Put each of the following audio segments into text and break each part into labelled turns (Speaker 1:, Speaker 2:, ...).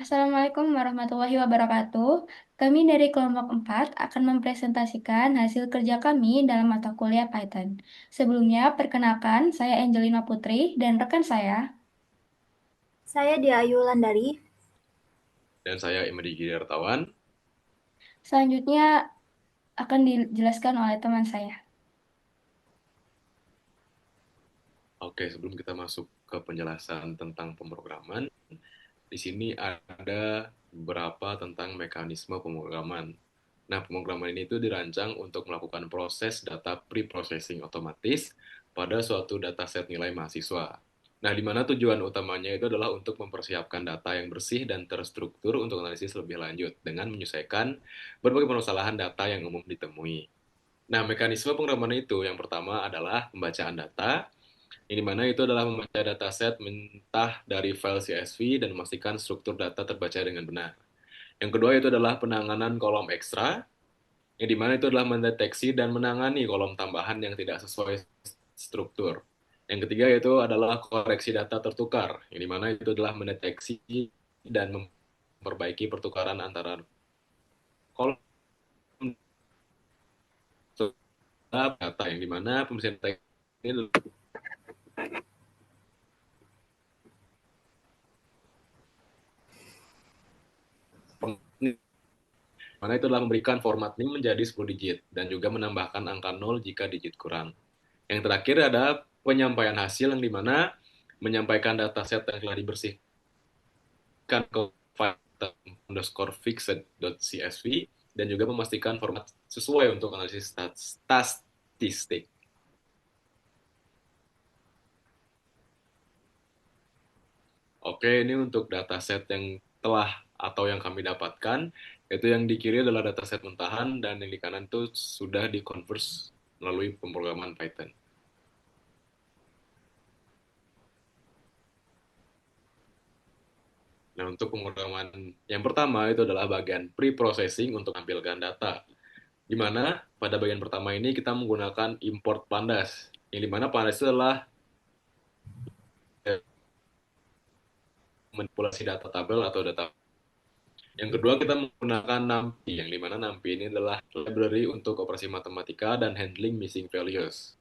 Speaker 1: Assalamualaikum warahmatullahi wabarakatuh. Kami dari kelompok 4 akan mempresentasikan hasil kerja kami dalam mata kuliah Python. Sebelumnya, perkenalkan, saya Angelina Putri dan rekan saya.
Speaker 2: Saya Diayu Landari.
Speaker 3: Dan saya Imadi Gidartawan.
Speaker 1: Selanjutnya akan dijelaskan oleh teman saya.
Speaker 3: Oke, sebelum kita masuk ke penjelasan tentang pemrograman, di sini ada beberapa tentang mekanisme pemrograman. Nah, pemrograman ini itu dirancang untuk melakukan proses data pre-processing otomatis pada suatu dataset nilai mahasiswa. Nah, di mana tujuan utamanya itu adalah untuk mempersiapkan data yang bersih dan terstruktur untuk analisis lebih lanjut dengan menyelesaikan berbagai permasalahan data yang umum ditemui. Nah, mekanisme pemrograman itu yang pertama adalah pembacaan data, yang dimana itu adalah membaca dataset mentah dari file CSV dan memastikan struktur data terbaca dengan benar. Yang kedua itu adalah penanganan kolom ekstra, yang dimana itu adalah mendeteksi dan menangani kolom tambahan yang tidak sesuai struktur. Yang ketiga itu adalah koreksi data tertukar, yang dimana itu adalah mendeteksi dan memperbaiki pertukaran antara kolom data, yang dimana pemeriksaan data ini mana itu adalah memberikan format NIM menjadi 10 digit dan juga menambahkan angka 0 jika digit kurang. Yang terakhir ada penyampaian hasil yang dimana menyampaikan dataset yang telah dibersihkan ke file underscore fixed.csv dan juga memastikan format sesuai untuk analisis statistik. Oke, ini untuk dataset yang telah atau yang kami dapatkan, itu yang di kiri adalah dataset mentahan dan yang di kanan itu sudah dikonvers melalui pemrograman Python. Nah, untuk pemrograman yang pertama itu adalah bagian pre-processing untuk tampilkan data. Di mana pada bagian pertama ini kita menggunakan import pandas. Yang di mana pandas itu adalah manipulasi data tabel atau data. Yang kedua kita menggunakan NumPy, yang di mana NumPy ini adalah library untuk operasi matematika dan handling missing values.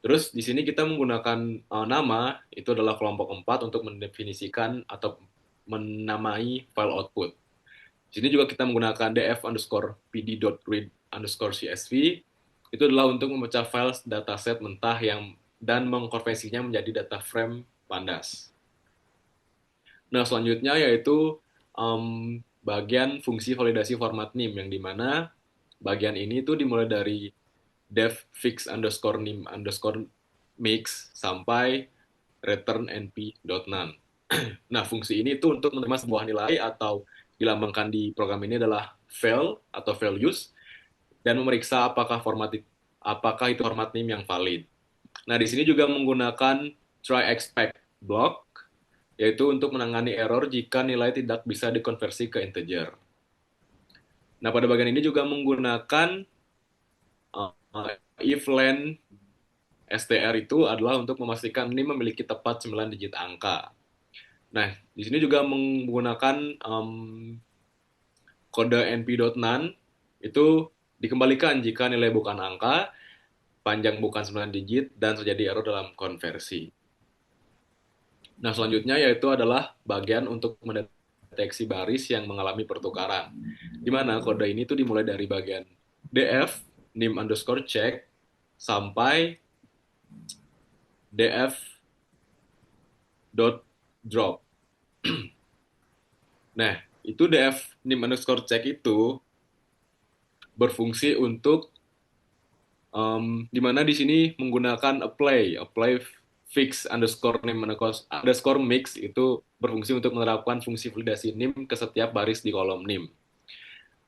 Speaker 3: Terus di sini kita menggunakan nama, itu adalah kelompok 4 untuk mendefinisikan atau menamai file output. Di sini juga kita menggunakan df underscore pd.read underscore csv, itu adalah untuk memecah file dataset mentah yang dan mengkonversinya menjadi data frame pandas. Nah, selanjutnya yaitu bagian fungsi validasi format NIM, yang dimana bagian ini tuh dimulai dari def fix underscore nim underscore mix sampai return np.none. Nah, fungsi ini tuh untuk menerima sebuah nilai atau dilambangkan di program ini adalah val atau values dan memeriksa apakah itu format NIM yang valid. Nah, di sini juga menggunakan try expect block, yaitu untuk menangani error jika nilai tidak bisa dikonversi ke integer. Nah, pada bagian ini juga menggunakan if len str itu adalah untuk memastikan ini memiliki tepat 9 digit angka. Nah, di sini juga menggunakan kode np.none itu dikembalikan jika nilai bukan angka, panjang bukan 9 digit, dan terjadi error dalam konversi. Nah, selanjutnya yaitu adalah bagian untuk mendeteksi baris yang mengalami pertukaran, di mana kode ini tuh dimulai dari bagian df nim underscore check sampai df dot drop. Nah, itu df nim underscore check itu berfungsi untuk di mana di sini menggunakan apply fix underscore name underscore mix itu berfungsi untuk menerapkan fungsi validasi nim ke setiap baris di kolom nim.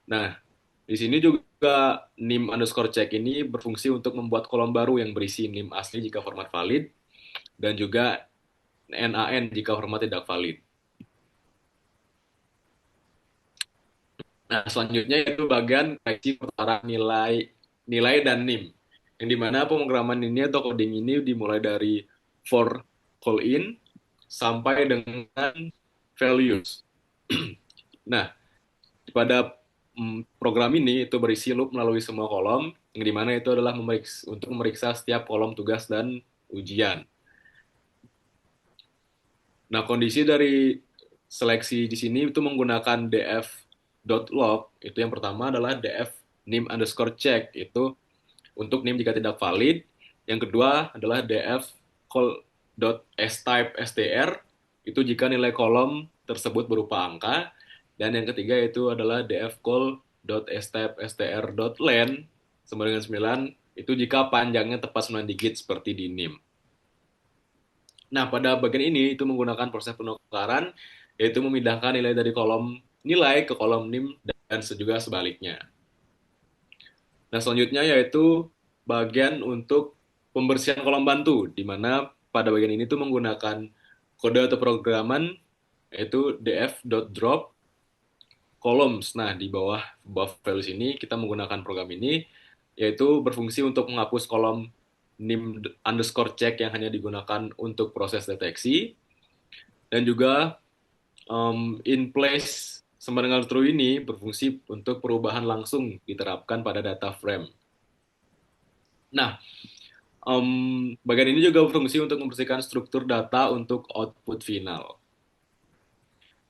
Speaker 3: Nah, di sini juga nim underscore check ini berfungsi untuk membuat kolom baru yang berisi nim asli jika format valid dan juga NaN jika format tidak valid. Nah, selanjutnya itu bagian koleksi pertukaran nilai dan nim. Yang dimana pemrograman ini atau coding ini dimulai dari for call in sampai dengan values. Nah, pada program ini itu berisi loop melalui semua kolom, yang dimana itu adalah untuk memeriksa setiap kolom tugas dan ujian. Nah, kondisi dari seleksi di sini itu menggunakan df.log. Itu yang pertama adalah df nim underscore check. Itu untuk nim jika tidak valid. Yang kedua adalah df call.type str. Itu jika nilai kolom tersebut berupa angka. Dan yang ketiga itu adalah df call.type str.len sama dengan 9. Itu jika panjangnya tepat 9 digit seperti di nim. Nah, pada bagian ini itu menggunakan proses penukaran, yaitu memindahkan nilai dari kolom nilai ke kolom nim dan juga sebaliknya. Nah, selanjutnya yaitu bagian untuk pembersihan kolom bantu, di mana pada bagian ini tuh menggunakan kode atau programan yaitu df.drop columns. Nah, di bawah buff values ini kita menggunakan program ini, yaitu berfungsi untuk menghapus kolom nim underscore check yang hanya digunakan untuk proses deteksi, dan juga in place sama dengan true ini berfungsi untuk perubahan langsung diterapkan pada data frame. Nah, bagian ini juga berfungsi untuk membersihkan struktur data untuk output final.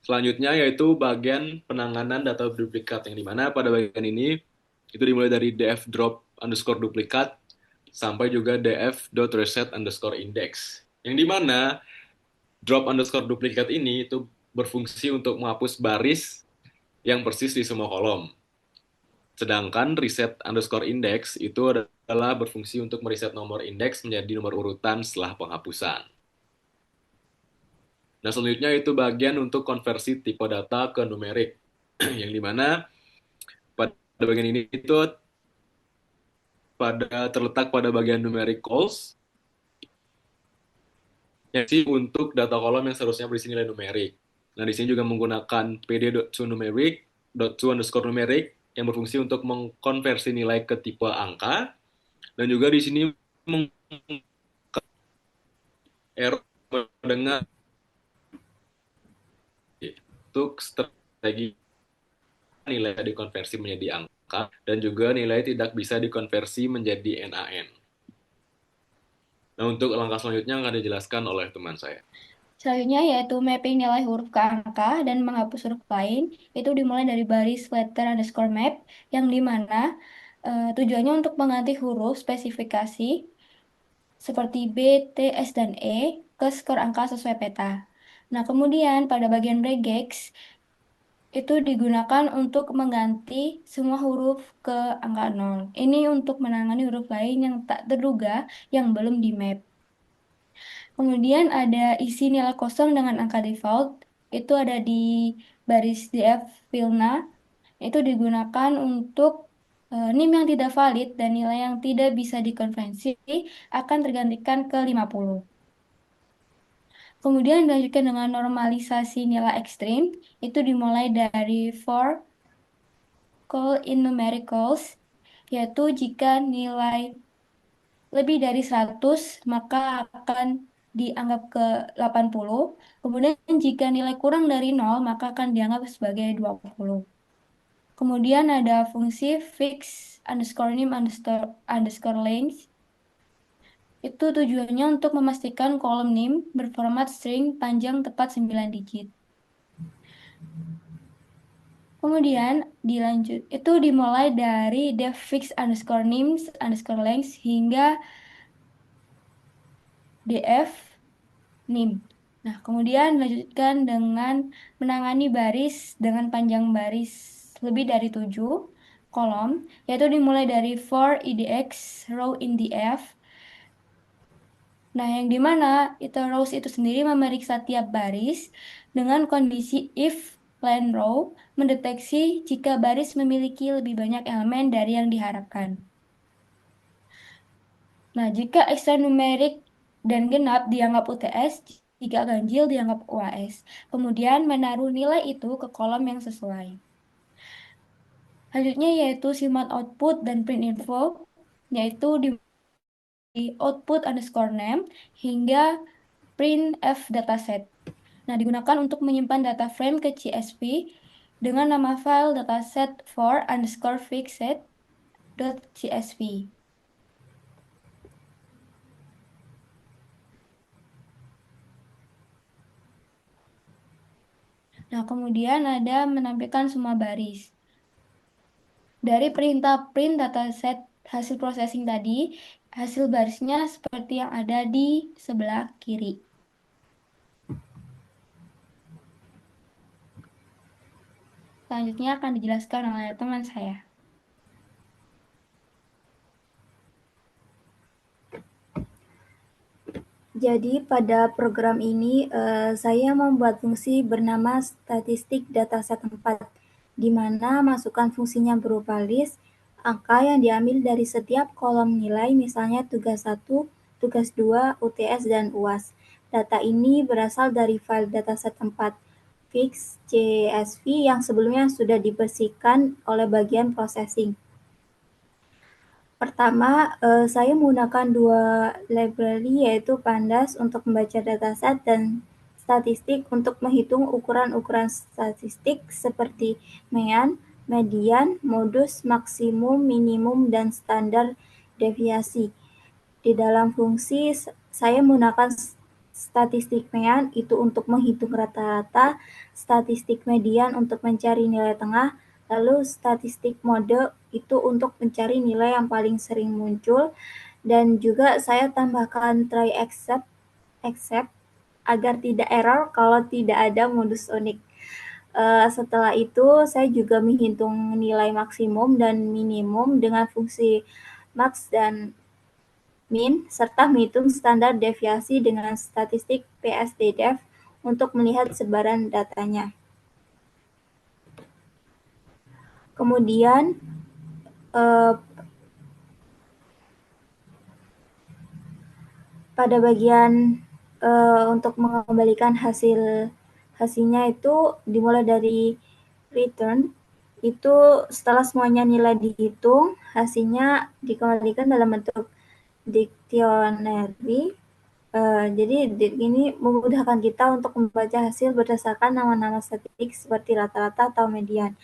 Speaker 3: Selanjutnya yaitu bagian penanganan data duplikat, yang dimana pada bagian ini itu dimulai dari df drop underscore duplikat sampai juga df.reset underscore index. Yang dimana drop underscore duplikat ini itu berfungsi untuk menghapus baris yang persis di semua kolom. Sedangkan reset underscore index itu adalah berfungsi untuk mereset nomor indeks menjadi nomor urutan setelah penghapusan. Nah, selanjutnya itu bagian untuk konversi tipe data ke numerik, yang dimana pada bagian ini itu terletak pada bagian numeric calls, yang sih untuk data kolom yang seharusnya berisi nilai numerik. Nah, di sini juga menggunakan pd.toNumeric, .to_numeric yang berfungsi untuk mengkonversi nilai ke tipe angka, dan juga di sini error mendengar untuk strategi nilai dikonversi menjadi angka dan juga nilai tidak bisa dikonversi menjadi NaN. Nah, untuk langkah selanjutnya akan dijelaskan oleh teman saya.
Speaker 1: Selanjutnya yaitu mapping nilai huruf ke angka dan menghapus huruf lain. Itu dimulai dari baris letter underscore map, yang dimana tujuannya untuk mengganti huruf spesifikasi seperti B, T, S, dan E ke skor angka sesuai peta. Nah, kemudian pada bagian regex itu digunakan untuk mengganti semua huruf ke angka 0. Ini untuk menangani huruf lain yang tak terduga yang belum di map. Kemudian ada isi nilai kosong dengan angka default. Itu ada di baris df filna. Itu digunakan untuk NIM yang tidak valid dan nilai yang tidak bisa dikonvensi akan tergantikan ke 50. Kemudian dilanjutkan dengan normalisasi nilai ekstrim. Itu dimulai dari for call in numericals, yaitu jika nilai lebih dari 100 maka akan dianggap ke 80. Kemudian jika nilai kurang dari 0 maka akan dianggap sebagai 20. Kemudian ada fungsi fix underscore name underscore length. Itu tujuannya untuk memastikan kolom name berformat string panjang tepat 9 digit. Kemudian dilanjut, itu dimulai dari def fix underscore names underscore length hingga df nim. Nah, kemudian dilanjutkan dengan menangani baris dengan panjang baris lebih dari 7 kolom, yaitu dimulai dari for idx row in df. Nah, yang dimana itu rows itu sendiri memeriksa tiap baris dengan kondisi if len row mendeteksi jika baris memiliki lebih banyak elemen dari yang diharapkan. Nah, jika ekstra numerik dan genap dianggap UTS, jika ganjil dianggap UAS. Kemudian menaruh nilai itu ke kolom yang sesuai. Selanjutnya yaitu simat output dan print info, yaitu di output underscore name hingga print f dataset. Nah, digunakan untuk menyimpan data frame ke CSV dengan nama file dataset for underscore fixed.csv. Nah, kemudian ada menampilkan semua baris. Dari perintah print dataset hasil processing tadi, hasil barisnya seperti yang ada di sebelah kiri. Selanjutnya akan dijelaskan oleh teman saya.
Speaker 2: Jadi pada program ini saya membuat fungsi bernama statistik dataset 4, di mana masukan fungsinya berupa list angka yang diambil dari setiap kolom nilai, misalnya tugas 1, tugas 2, UTS, dan UAS. Data ini berasal dari file dataset 4 fix CSV yang sebelumnya sudah dibersihkan oleh bagian processing. Pertama, saya menggunakan dua library, yaitu Pandas untuk membaca dataset dan statistik untuk menghitung ukuran-ukuran statistik seperti mean, median, modus, maksimum, minimum, dan standar deviasi. Di dalam fungsi, saya menggunakan statistik mean itu untuk menghitung rata-rata, statistik median untuk mencari nilai tengah, lalu statistik mode itu untuk mencari nilai yang paling sering muncul, dan juga saya tambahkan try except agar tidak error kalau tidak ada modus unik. Setelah itu, saya juga menghitung nilai maksimum dan minimum dengan fungsi max dan min, serta menghitung standar deviasi dengan statistik PSDDEV untuk melihat sebaran datanya. Kemudian, eh, pada bagian untuk mengembalikan hasilnya itu dimulai dari return. Itu setelah semuanya nilai dihitung, hasilnya dikembalikan dalam bentuk dictionary. Jadi ini memudahkan kita untuk membaca hasil berdasarkan nama-nama statistik seperti rata-rata atau median.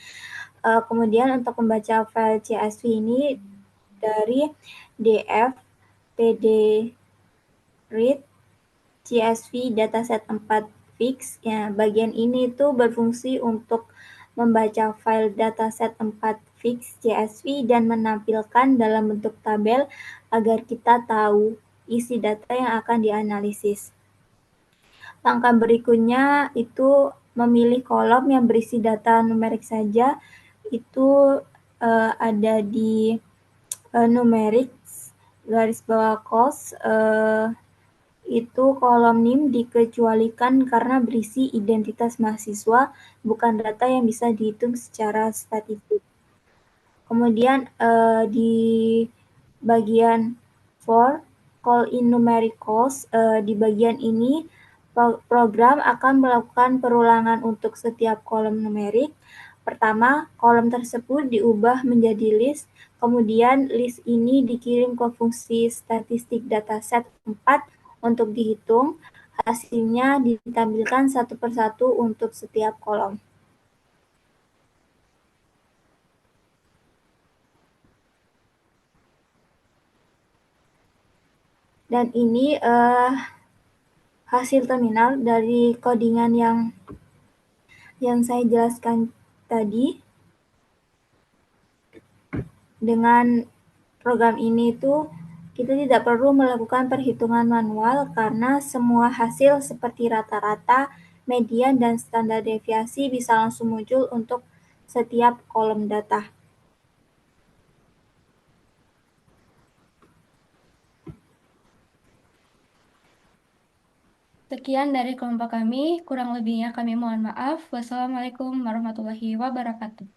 Speaker 2: Kemudian untuk membaca file CSV ini dari df pd read CSV dataset 4 fix. Ya, bagian ini itu berfungsi untuk membaca file dataset 4 fix CSV dan menampilkan dalam bentuk tabel agar kita tahu isi data yang akan dianalisis. Langkah berikutnya itu memilih kolom yang berisi data numerik saja. Itu ada di numerik garis bawah cost. Itu kolom NIM dikecualikan karena berisi identitas mahasiswa, bukan data yang bisa dihitung secara statistik. Kemudian di bagian for call in numericals, di bagian ini program akan melakukan perulangan untuk setiap kolom numerik. Pertama, kolom tersebut diubah menjadi list, kemudian list ini dikirim ke fungsi statistik dataset 4 untuk dihitung. Hasilnya ditampilkan satu persatu untuk setiap kolom. Dan ini hasil terminal dari codingan yang saya jelaskan tadi. Dengan program ini tuh kita tidak perlu melakukan perhitungan manual karena semua hasil seperti rata-rata, median, dan standar deviasi bisa langsung muncul untuk setiap kolom data.
Speaker 1: Sekian dari kelompok kami, kurang lebihnya kami mohon maaf. Wassalamualaikum warahmatullahi wabarakatuh.